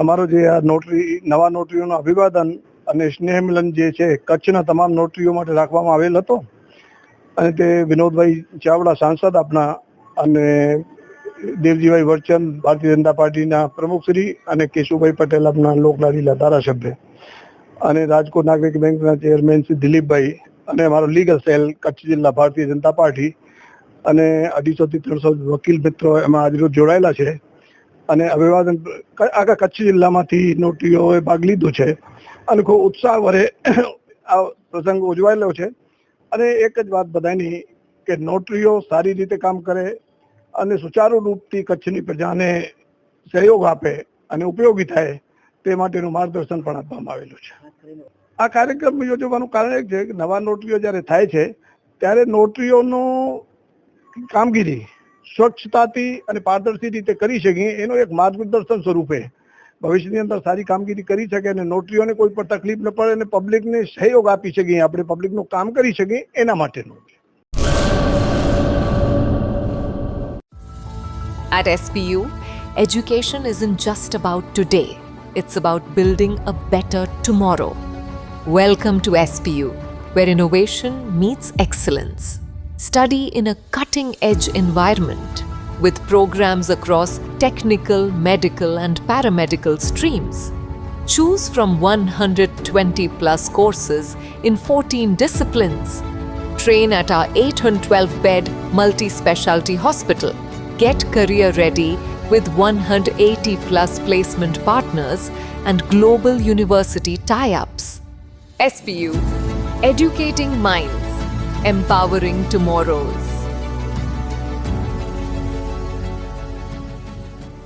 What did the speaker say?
અમારો જે આ નવા નોટરીઓનું અભિવાદન અને સ્નેહ મિલન જે છે કચ્છના તમામ નોટરીઓ માટે રાખવામાં આવેલ હતો અને તે વિનોદભાઈ ચાવડા સાંસદ આપણા અને દેવજીભાઈ વરચંદ ભારતીય જનતા પાર્ટીના પ્રમુખશ્રી અને કેશુભાઈ પટેલ આપણા લોકલાડીલા ધારાસભ્ય અને રાજકોટ નાગરિક બેંકના ચેરમેન શ્રી દિલીપભાઈ અને અમારો લીગલ સેલ કચ્છ જિલ્લા ભારતીય જનતા પાર્ટી અને 250 થી 300 વકીલ મિત્રો એમાં આજરોજ જોડાયેલા છે અને અભિવાદન આખા કચ્છ જિલ્લામાંથી નોટરીઓએ ભાગ લીધો છે અને ખૂબ ઉત્સાહ વડે આ પ્રસંગ ઉજવાયેલો છે અને એક જ વાત બધાની કે નોટરીઓ સારી રીતે કામ કરે અને સુચારુ રૂપથી કચ્છની પ્રજાને સહયોગ આપે અને ઉપયોગી થાય તે માટેનું માર્ગદર્શન પણ આપવામાં આવેલું છે. આ કાર્યક્રમ યોજવાનું કારણ એક છે કે નવા નોટરીઓ જ્યારે થાય છે ત્યારે નોટરીઓનો કામગીરી સ્વચ્છતાથી અને પારદર્શી રીતે કરી શકીએ એનો એક માર્ગદર્શન સ્વરૂપે ભવિષ્યની અંદર સારી કામગીરી કરી શકે અને નોટરીઓને કોઈ પણ તકલીફ ન પડે અને પબ્લિકને સહયોગ આપી શકીએ, આપણે પબ્લિકનું કામ કરી શકીએ એના માટેનું. At SPU, education isn't just about today, it's about building a better tomorrow. Welcome to SPU, where innovation meets excellence. Study in a cutting-edge environment with programs across technical, medical and paramedical streams. Choose from 120 plus courses in 14 disciplines. Train at our 812-bed multi-specialty hospital. Get career ready with 180 plus placement partners and global university tie-ups. SPU, educating minds, empowering tomorrows.